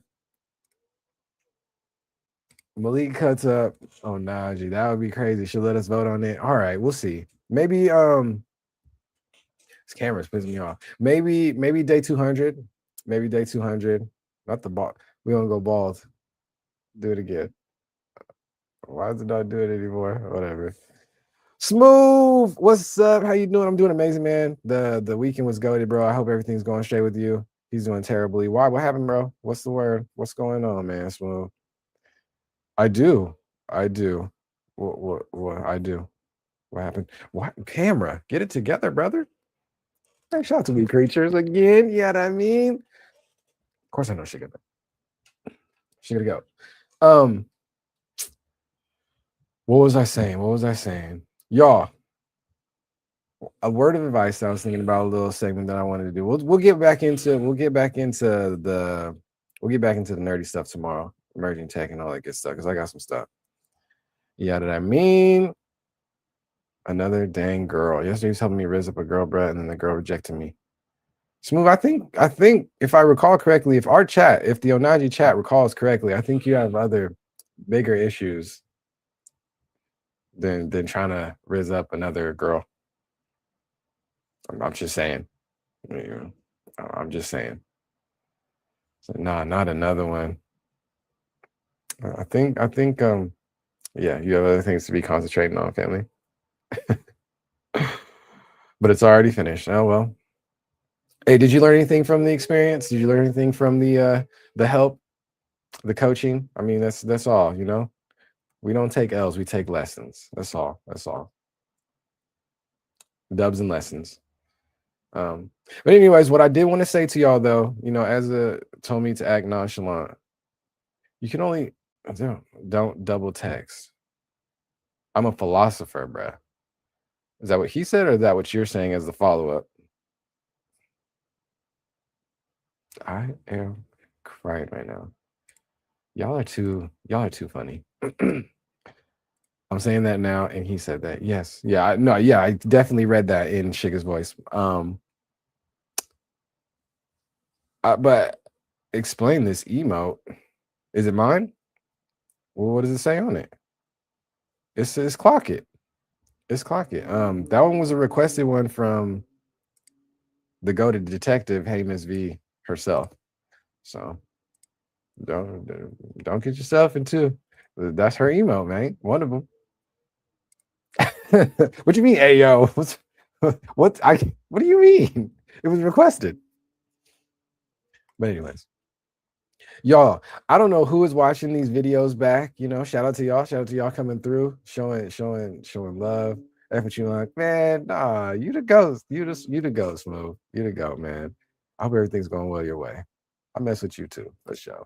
Malik cuts up. Oh, Najee, that would be crazy. She'll let us vote on it. All right, we'll see. Maybe this camera's pissing me off. Maybe day 200. Maybe day 200. Not the ball. We don't go bald. Do it again. Why does it not do it anymore? Whatever. Smooth. What's up? How you doing? I'm doing amazing, man. The weekend was goated, bro. I hope everything's going straight with you. He's doing terribly. Why? What happened, bro? What's the word? What's going on, man? Smooth. I do. I do. What I do. What happened? What camera? Get it together, brother. Hey, shout out to we creatures again. Yeah, what I mean. Of course I know she gonna go. What was I saying? Y'all, a word of advice I was thinking about, a little segment that I wanted to do. We'll get back into the nerdy stuff tomorrow, emerging tech and all that good stuff, because I got some stuff. Yeah, that I mean. Another dang girl. Yesterday he was helping me raise up a girl, Brett, and then the girl rejected me. Smooth, I think if I recall correctly, if the Onaji chat recalls correctly, I think you have other bigger issues than trying to raise up another girl. I'm just saying. I'm just saying. So, nah, not another one. I think yeah, you have other things to be concentrating on, family. But it's already finished. Oh well. Hey, did you learn anything from the experience? Did you learn anything from the help, the coaching? I mean, that's all, We don't take L's, we take lessons. That's all. That's all. Dubs and lessons. But anyways, what I did want to say to y'all though, as told me to act nonchalant. You can only don't double text. I'm a philosopher, bruh. Is that what he said, or is that what you're saying as the follow-up? I am crying right now. Y'all are too funny. I'm saying that now, and he said that. Yes. Yeah. I definitely read that in Sugar's voice. But explain this emote. Is it mine? Well, what does it say on it? It says clock it. It's clock it. That one was a requested one from the GOATED detective, Hey Miss V herself. So don't get yourself into. That's her email, man. One of them. What do you mean, Ayo? What do you mean? It was requested. But anyways, y'all, I don't know who is watching these videos back. Shout out to y'all. Shout out to y'all coming through, showing love. That's what you like, man. Nah, you the ghost. You the ghost, Smooth. You the goat, man. I hope everything's going well your way. I mess with you too, for sure.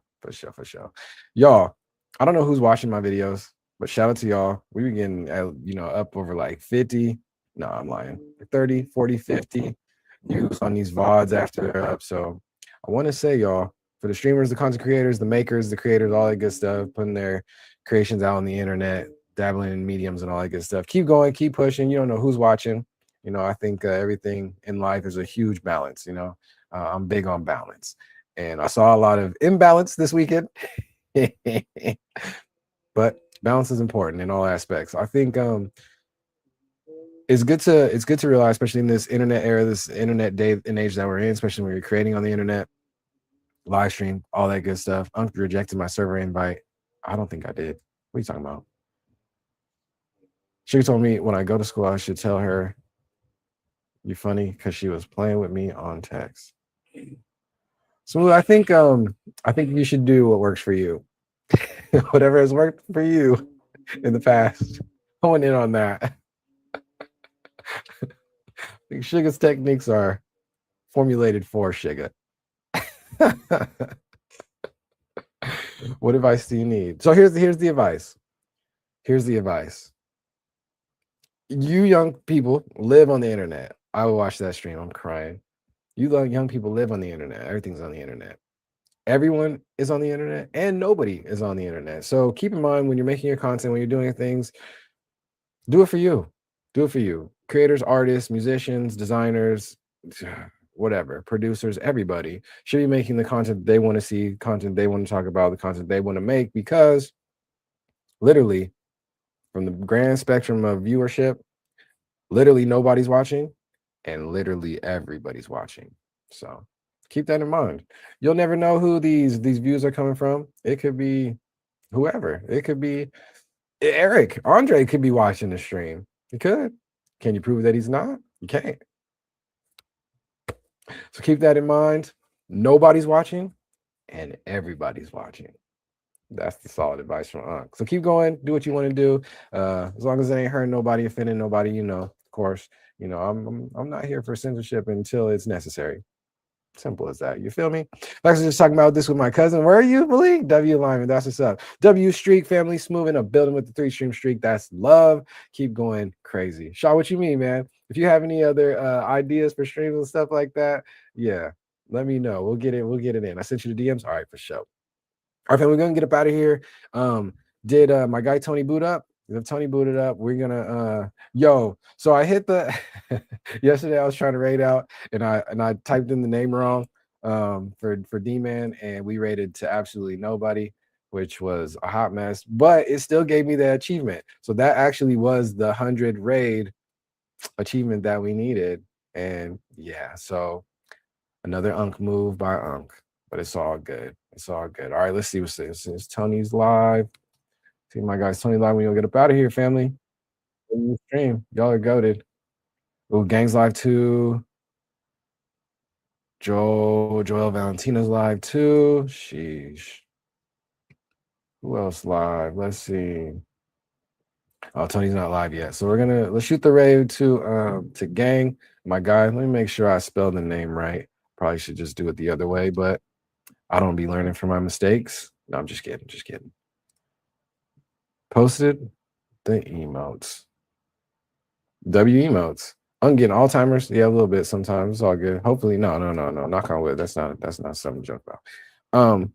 Y'all, I don't know who's watching my videos, but shout out to y'all. We were getting up over like 50. No, I'm lying. 30, 40, 50 views on these VODs after they're up. So I want to say, y'all, for the streamers, the content creators, the makers, the creators, all that good stuff, putting their creations out on the internet, dabbling in mediums and all that good stuff. Keep going, keep pushing. You don't know who's watching. I think everything in life is a huge balance. I'm big on balance. And I saw a lot of imbalance this weekend. But balance is important in all aspects. I think it's good to realize, especially in this internet era, this internet day and age that we're in, especially when you're creating on the internet, live stream, all that good stuff. Unc rejected my server invite. I don't think I did. What are you talking about? She told me when I go to school, I should tell her you funny because she was playing with me on text. So I think you should do what works for you. Whatever has worked for you in the past. I went in on that. I think Sugar's techniques are formulated for Sugar. What advice do you need? So here's the advice. Here's the advice. You young people live on the internet. I will watch that stream. I'm crying. You young people live on the internet. Everything's on the internet. Everyone is on the internet and nobody is on the internet. So keep in mind when you're making your content, when you're doing things, do it for you. Do it for you. Creators, artists, musicians, designers, whatever, producers, everybody should be making the content they want to see, content they want to talk about, the content they want to make, because literally from the grand spectrum of viewership, literally nobody's watching and literally everybody's watching. So keep that in mind. You'll never know who these views are coming from. It could be whoever. It could be Eric. Andre could be watching the stream. He could. Can you prove that he's not? You can't. So keep that in mind. Nobody's watching and everybody's watching. That's the solid advice from Unc. So keep going, do what you want to do. As long as it ain't hurting nobody, offending nobody, of course, I'm not here for censorship until it's necessary. Simple as that. You feel me? I was just talking about this with my cousin. Where are you, Malik? W Lyman. That's what's up. W Streak family smooth in a building with the 3-stream streak. That's love. Keep going crazy. Shaw, what you mean, man? If you have any other ideas for streams and stuff like that, yeah, let me know. We'll get it in. I sent you the DMs. All right, for sure. All right, fam, we're gonna get up out of here. Did my guy Tony boot up? If Tony booted up, we're gonna so I hit the yesterday I was trying to raid out and I typed in the name wrong for D-Man, and we rated to absolutely nobody, which was a hot mess, but it still gave me the achievement. So that actually was the 100 raid achievement that we needed. And yeah, so another Unc move by Unc, but it's all good. It's all good. All right, let's see what's this. Since Tony's live. See my guys, Tony live. We gonna get up out of here, family. Stream. Y'all are goated. Oh, Gang's live too. Joel Valentina's live too. Sheesh. Who else live? Let's see. Oh, Tony's not live yet. So let's shoot the raid to Gang. My guy, let me make sure I spelled the name right. Probably should just do it the other way, but I don't be learning from my mistakes. No, I'm just kidding. Posted the emotes. W emotes. I'm getting Alzheimer's. Yeah, a little bit sometimes. It's all good. Hopefully, no. Knock on wood. That's not something to joke about.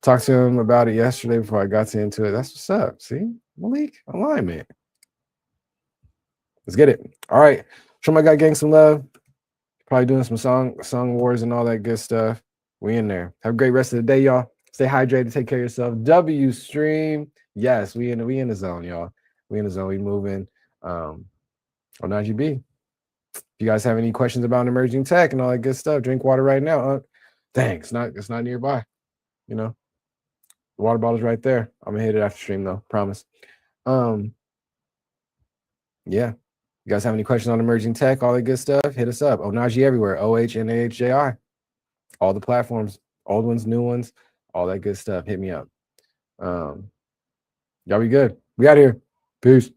Talked to him about it yesterday before I got into it. That's what's up. See, Malik, alignment. Let's get it. All right. Show my guy gang some love. Probably doing some song wars and all that good stuff. We in there. Have a great rest of the day, y'all. Stay hydrated. Take care of yourself. W stream. Yes, we in the zone, y'all. We in the zone. We moving. On YwB. If you guys have any questions about emerging tech and all that good stuff, drink water right now. Dang, it's not nearby. You know, the water bottle's right there. I'm gonna hit it after stream though. Promise. Yeah. You guys have any questions on emerging tech, all that good stuff? Hit us up. Onaji everywhere. OHNAHJI. All the platforms, old ones, new ones, all that good stuff. Hit me up. Y'all be good. We out here. Peace.